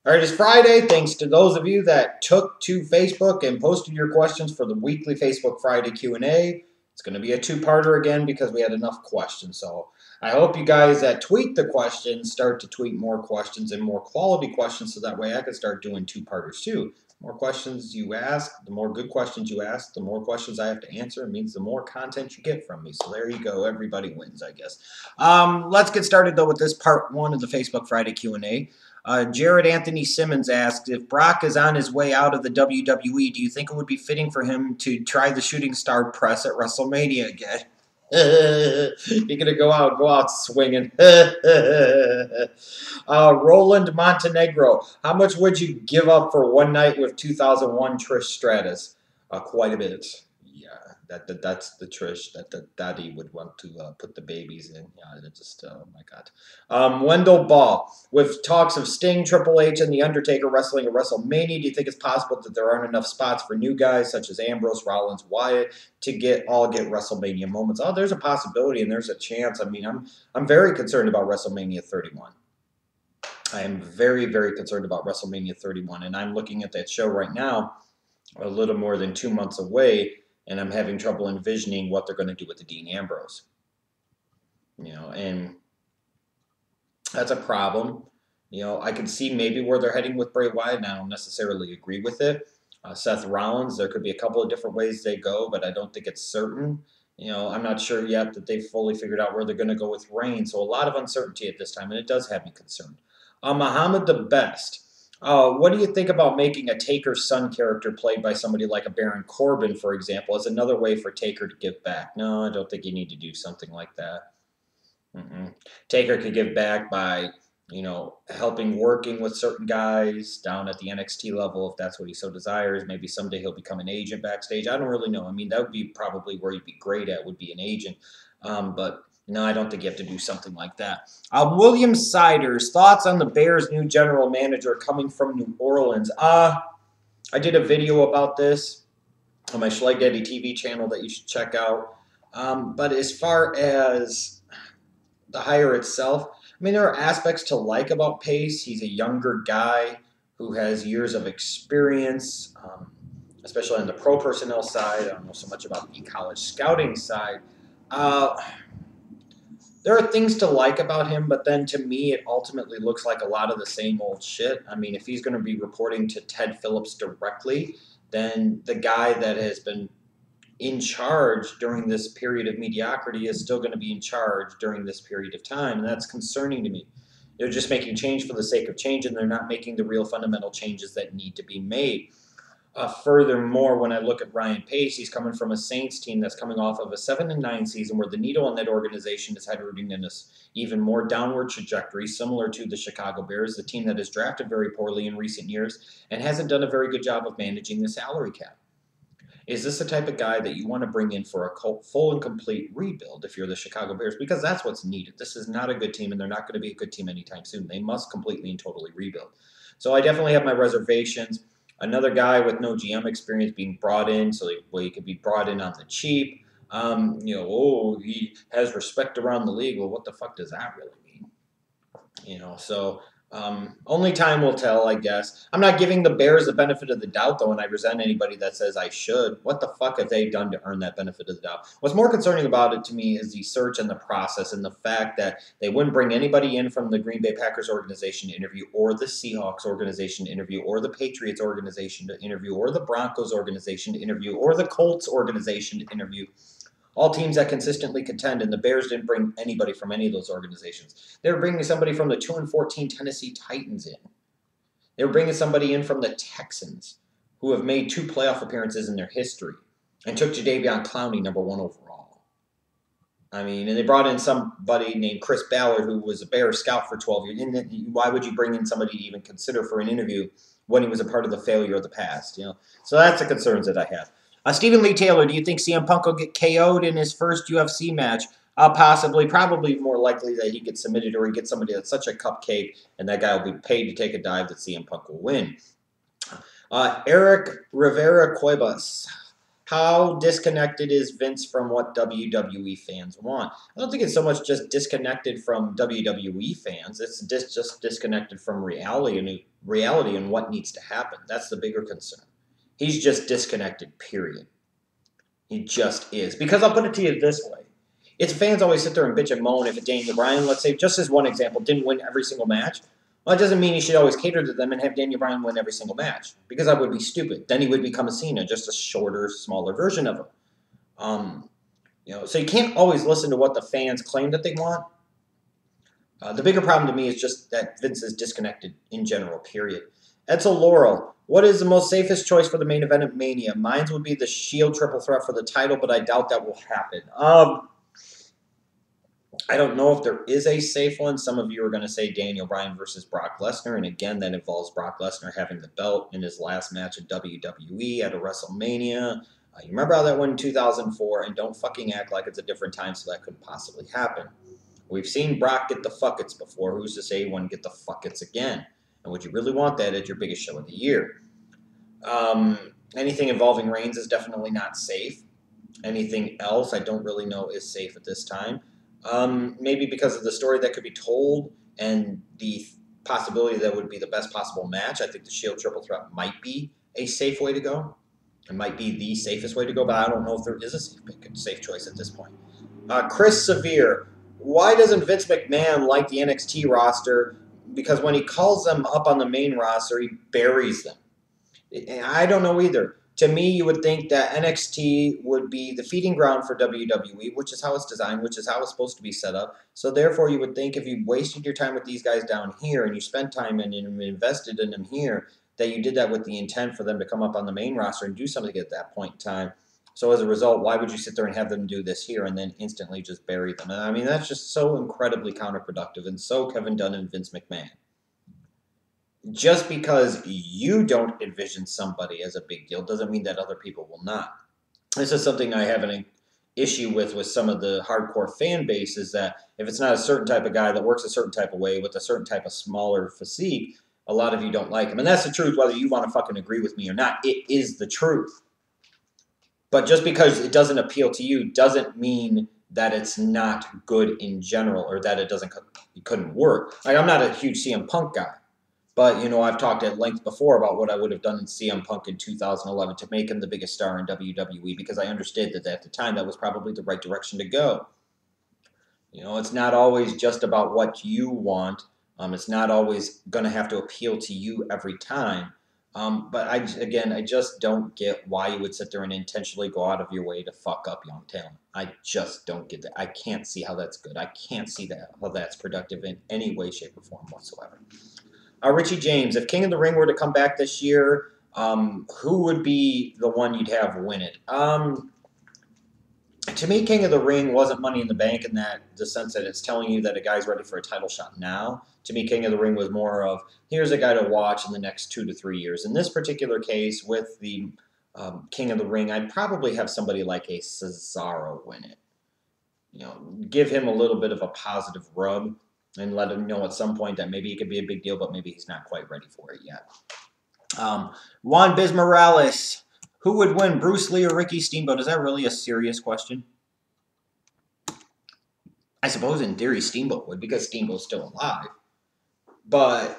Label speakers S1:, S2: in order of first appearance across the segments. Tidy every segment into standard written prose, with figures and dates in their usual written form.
S1: All right, it's Friday. Thanks to those of you that took to Facebook and posted your questions for the weekly Facebook Friday Q&A. It's going to be a two-parter again because we had enough questions. So I hope you guys that tweet the questions start to tweet more questions and more quality questions so that way I can start doing two-parters too. The more questions you ask, the more good questions you ask, the more questions I have to answer. It means the more content you get from me. So there you go. Everybody wins, I guess. Let's get started, though, with this part one of the Facebook Friday Q&A. Jared Anthony Simmons asked, if Brock is on his way out of the WWE, do you think it would be fitting for him to try the shooting star press at WrestleMania again? You're going to go out swinging. Roland Montenegro, how much would you give up for one night with 2001 Trish Stratus? Quite a bit. That's the Trish that the daddy would want to put the babies in. Yeah, it just oh my god. Wendell Ball, with talks of Sting, Triple H, and The Undertaker wrestling at WrestleMania, do you think it's possible that there aren't enough spots for new guys such as Ambrose, Rollins, Wyatt to get WrestleMania moments? Oh, there's a possibility and there's a chance. I mean, I'm very concerned about WrestleMania 31. I am very, very concerned about WrestleMania 31, and I'm looking at that show right now, a little more than 2 months away, and I'm having trouble envisioning what they're going to do with the Dean Ambrose. And that's a problem. I can see maybe where they're heading with Bray Wyatt, and I don't necessarily agree with it. Seth Rollins, there could be a couple of different ways they go, but I don't think it's certain. I'm not sure yet that they've fully figured out where they're going to go with Reigns, so a lot of uncertainty at this time, and it does have me concerned. Muhammad the Best. What do you think about making a Taker's son character played by somebody like a Baron Corbin, for example, as another way for Taker to give back? No, I don't think you need to do something like that. Taker could give back by, helping working with certain guys down at the NXT level if that's what he so desires. Maybe someday he'll become an agent backstage. I don't really know. I mean, that would be probably where he'd be great at, would be an agent. But no, I don't think you have to do something like that. William Siders, thoughts on the Bears' new general manager coming from New Orleans? I did a video about this on my Schleg Daddy TV channel that you should check out. But as far as the hire itself, I mean, there are aspects to like about Pace. He's a younger guy who has years of experience, especially on the pro personnel side. I don't know so much about the college scouting side. There are things to like about him, but then to me, it ultimately looks like a lot of the same old shit. I mean, if he's going to be reporting to Ted Phillips directly, then the guy that has been in charge during this period of mediocrity is still going to be in charge during this period of time, and that's concerning to me. They're just making change for the sake of change, and they're not making the real fundamental changes that need to be made. Furthermore, when I look at Ryan Pace, he's coming from a Saints team that's coming off of a 7-9 season where the needle in that organization is heading in this even more downward trajectory, similar to the Chicago Bears, the team that has drafted very poorly in recent years and hasn't done a very good job of managing the salary cap. Is this the type of guy that you want to bring in for a full and complete rebuild if you're the Chicago Bears? Because that's what's needed. This is not a good team, and they're not going to be a good team anytime soon. They must completely and totally rebuild. So I definitely have my reservations. Another guy with no GM experience being brought in, so he could be brought in on the cheap. He has respect around the league. Well, what the fuck does that really mean? Only time will tell, I guess. I'm not giving the Bears the benefit of the doubt, though, and I resent anybody that says I should. What the fuck have they done to earn that benefit of the doubt? What's more concerning about it to me is the search and the process and the fact that they wouldn't bring anybody in from the Green Bay Packers organization to interview, or the Seahawks organization to interview, or the Patriots organization to interview, or the Broncos organization to interview, or the Colts organization to interview. All teams that consistently contend, and the Bears didn't bring anybody from any of those organizations. They were bringing somebody from the 2-14 Tennessee Titans in. They were bringing somebody in from the Texans, who have made 2 playoff appearances in their history, and took Jadeveon Clowney number 1 overall. I mean, and they brought in somebody named Chris Ballard, who was a Bears scout for 12 years. And why would you bring in somebody to even consider for an interview when he was a part of the failure of the past? So that's the concerns that I have. Stephen Lee Taylor, do you think CM Punk will get KO'd in his first UFC match? Possibly, probably more likely that he gets submitted or he gets somebody that's such a cupcake and that guy will be paid to take a dive that CM Punk will win. Eric Rivera Cuevas. How disconnected is Vince from what WWE fans want? I don't think it's so much just disconnected from WWE fans. It's just disconnected from reality reality and what needs to happen. That's the bigger concern. He's just disconnected, period. He just is. Because I'll put it to you this way. It's fans always sit there and bitch and moan if a Daniel Bryan, let's say, just as one example, didn't win every single match. Well, it doesn't mean you should always cater to them and have Daniel Bryan win every single match. Because that would be stupid. Then he would become a Cena, just a shorter, smaller version of him. So you can't always listen to what the fans claim that they want. The bigger problem to me is just that Vince is disconnected in general, period. Edsel Laurel, what is the most safest choice for the main event of Mania? Mine would be the Shield triple threat for the title, but I doubt that will happen. I don't know if there is a safe one. Some of you are going to say Daniel Bryan versus Brock Lesnar, and again, that involves Brock Lesnar having the belt in his last match at WWE at a WrestleMania. You remember how that went in 2004, and don't fucking act like it's a different time so that could possibly happen. We've seen Brock get the fuckets before. Who's to say he wouldn't get the fuckets again? And would you really want that at your biggest show of the year? Anything involving Reigns is definitely not safe. Anything else I don't really know is safe at this time. Maybe because of the story that could be told and the possibility that would be the best possible match. I think the Shield triple threat might be a safe way to go. It might be the safest way to go, but I don't know if there is a safe choice at this point. Chris Severe, why doesn't Vince McMahon like the NXT roster? Because when he calls them up on the main roster, he buries them. I don't know either. To me, you would think that NXT would be the feeding ground for WWE, which is how it's designed, which is how it's supposed to be set up. So therefore, you would think if you wasted your time with these guys down here and you spent time and invested in them here, that you did that with the intent for them to come up on the main roster and do something at that point in time. So as a result, why would you sit there and have them do this here and then instantly just bury them? And I mean, that's just so incredibly counterproductive and so Kevin Dunn and Vince McMahon. Just because you don't envision somebody as a big deal doesn't mean that other people will not. This is something I have an issue with some of the hardcore fan base, is that if it's not a certain type of guy that works a certain type of way with a certain type of smaller physique, a lot of you don't like him. And that's the truth, whether you want to fucking agree with me or not. It is the truth. But just because it doesn't appeal to you doesn't mean that it's not good in general or that it couldn't work. Like, I'm not a huge CM Punk guy. But, I've talked at length before about what I would have done in CM Punk in 2011 to make him the biggest star in WWE, because I understood that at the time that was probably the right direction to go. It's not always just about what you want. It's not always going to have to appeal to you every time. But I just don't get why you would sit there and intentionally go out of your way to fuck up young talent. I just don't get that. I can't see how that's good. I can't see how that's productive in any way, shape, or form whatsoever. Richie James, if King of the Ring were to come back this year, who would be the one you'd have win it? To me, King of the Ring wasn't Money in the Bank in the sense that it's telling you that a guy's ready for a title shot now. To me, King of the Ring was more of, here's a guy to watch in the next 2 to 3 years. In this particular case, with the King of the Ring, I'd probably have somebody like a Cesaro win it. Give him a little bit of a positive rub and let him know at some point that maybe it could be a big deal, but maybe he's not quite ready for it yet. Juan Biz Morales, who would win, Bruce Lee or Ricky Steamboat? Is that really a serious question? I suppose in theory Steamboat would, because Steamboat's still alive. But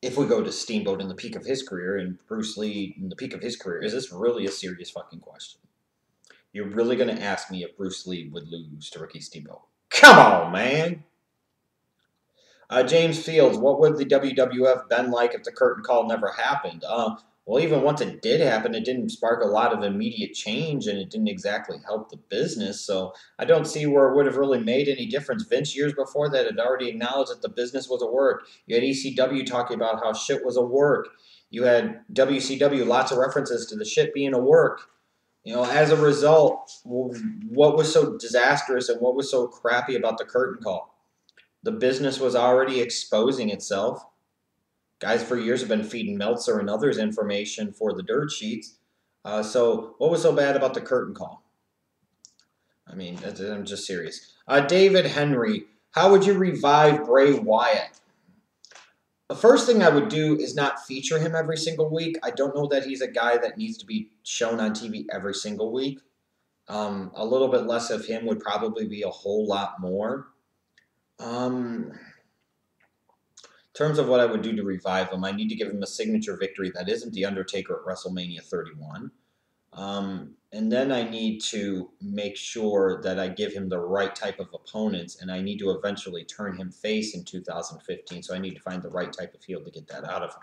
S1: if we go to Steamboat in the peak of his career and Bruce Lee in the peak of his career, is this really a serious fucking question? You're really going to ask me if Bruce Lee would lose to Ricky Steamboat? Come on, man! James Fields, what would the WWF been like if the curtain call never happened? Well, even once it did happen, it didn't spark a lot of immediate change, and it didn't exactly help the business. So I don't see where it would have really made any difference. Vince, years before that, had already acknowledged that the business was a work. You had ECW talking about how shit was a work. You had WCW, lots of references to the shit being a work. As a result, what was so disastrous and what was so crappy about the curtain call? The business was already exposing itself. Guys for years have been feeding Meltzer and others information for the dirt sheets. So what was so bad about the curtain call? I mean, I'm just serious. David Henry, how would you revive Bray Wyatt? The first thing I would do is not feature him every single week. I don't know that he's a guy that needs to be shown on TV every single week. A little bit less of him would probably be a whole lot more. terms of what I would do to revive him, I need to give him a signature victory that isn't The Undertaker at WrestleMania 31. And then I need to make sure that I give him the right type of opponents, and I need to eventually turn him face in 2015, so I need to find the right type of heel to get that out of him.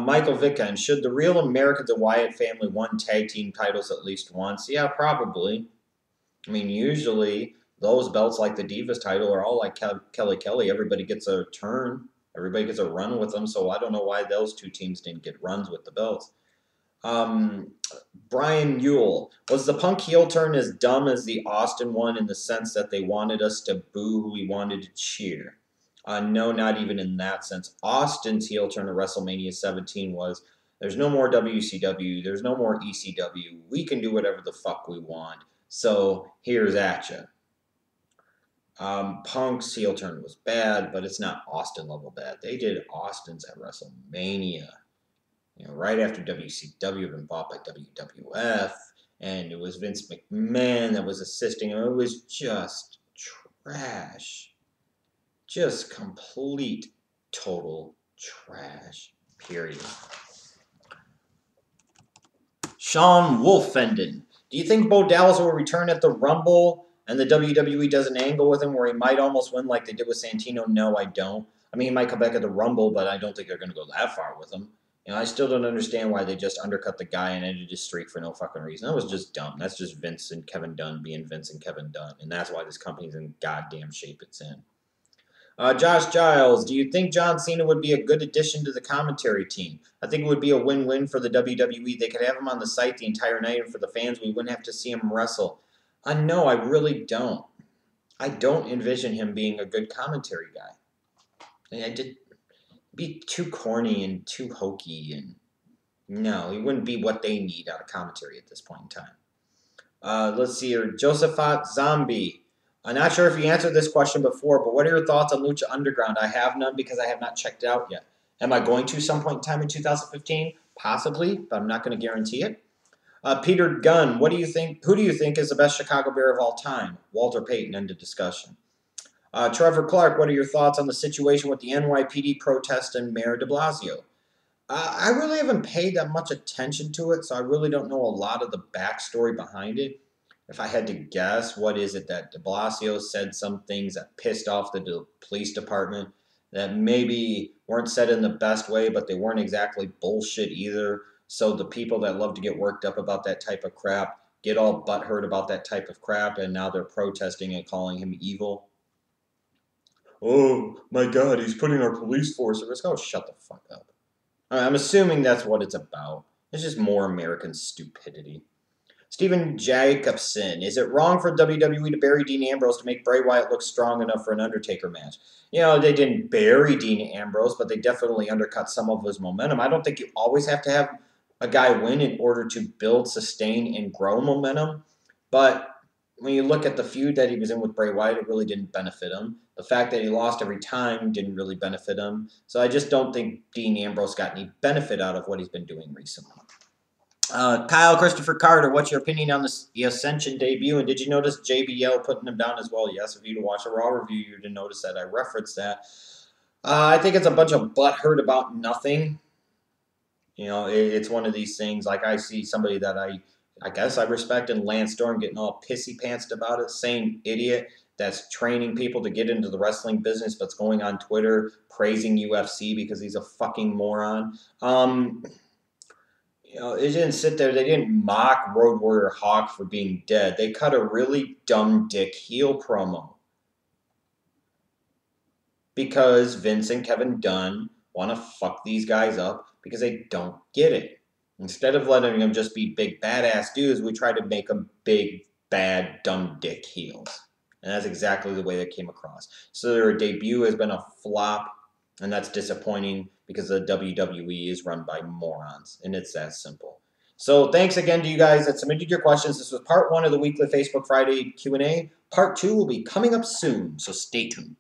S1: Michael Vica, and should the Real Americans and Wyatt family won tag team titles at least once? Yeah, probably. I mean, usually those belts, like the Divas title, are all like Kelly. Everybody gets a turn. Everybody gets a run with them, so I don't know why those two teams didn't get runs with the belts. Brian Ewell, was the Punk heel turn as dumb as the Austin one in the sense that they wanted us to boo who we wanted to cheer? No, not even in that sense. Austin's heel turn at WrestleMania 17 was, there's no more WCW, there's no more ECW, we can do whatever the fuck we want, so here's at ya. Punk's heel turn was bad, but it's not Austin level bad. They did Austin's at WrestleMania. Right after WCW had been bought by WWF, and it was Vince McMahon that was assisting him. It was just trash. Just complete, total trash. Period. Sean Wolfenden. Do you think Bo Dallas will return at the Rumble and the WWE does an angle with him where he might almost win like they did with Santino? No, I don't. I mean, he might come back at the Rumble, but I don't think they're going to go that far with him. I still don't understand why they just undercut the guy and ended his streak for no fucking reason. That was just dumb. That's just Vince and Kevin Dunn being Vince and Kevin Dunn. And that's why this company's in goddamn shape it's in. Josh Giles, do you think John Cena would be a good addition to the commentary team? I think it would be a win-win for the WWE. They could have him on the site the entire night, and for the fans, we wouldn't have to see him wrestle. No, I really don't. I don't envision him being a good commentary guy. Be too corny and too hokey, and no, he wouldn't be what they need out of commentary at this point in time. Let's see here. Josephat Zombie. I'm not sure if you answered this question before, but what are your thoughts on Lucha Underground? I have none because I have not checked it out yet. Am I going to some point in time in 2015? Possibly, but I'm not going to guarantee it. Peter Gunn, what do you think? Who do you think is the best Chicago Bear of all time? Walter Payton, end of discussion. Trevor Clark, what are your thoughts on the situation with the NYPD protest and Mayor de Blasio? I really haven't paid that much attention to it, so I really don't know a lot of the backstory behind it. If I had to guess, what is it that de Blasio said some things that pissed off the police department that maybe weren't said in the best way, but they weren't exactly bullshit either. So the people that love to get worked up about that type of crap get all butthurt about that type of crap, and now they're protesting and calling him evil. Oh, my God, he's putting our police force at risk. Oh, shut the fuck up. I'm assuming that's what it's about. It's just more American stupidity. Stephen Jacobson, is it wrong for WWE to bury Dean Ambrose to make Bray Wyatt look strong enough for an Undertaker match? They didn't bury Dean Ambrose, but they definitely undercut some of his momentum. I don't think you always have to have a guy win in order to build, sustain, and grow momentum. But when you look at the feud that he was in with Bray Wyatt, it really didn't benefit him. The fact that he lost every time didn't really benefit him. So I just don't think Dean Ambrose got any benefit out of what he's been doing recently. Kyle Christopher Carter, what's your opinion on the Ascension debut? And did you notice JBL putting him down as well? Yes, if you'd watch a Raw review, you'd notice that. I referenced that. I think it's a bunch of butthurt about nothing. It's one of these things. Like, I see somebody that I guess I respect in Lance Storm getting all pissy-pantsed about it. Same idiot that's training people to get into the wrestling business but's going on Twitter praising UFC because he's a fucking moron. They didn't sit there. They didn't mock Road Warrior Hawk for being dead. They cut a really dumb dick heel promo. Because Vince and Kevin Dunn want to fuck these guys up because they don't get it. Instead of letting them just be big badass dudes, we try to make them big, bad, dumb dick heels. And that's exactly the way they came across. So their debut has been a flop, and that's disappointing because the WWE is run by morons, and it's that simple. So thanks again to you guys that submitted your questions. This was part 1 of the weekly Facebook Friday Q&A. Part 2 will be coming up soon, so stay tuned.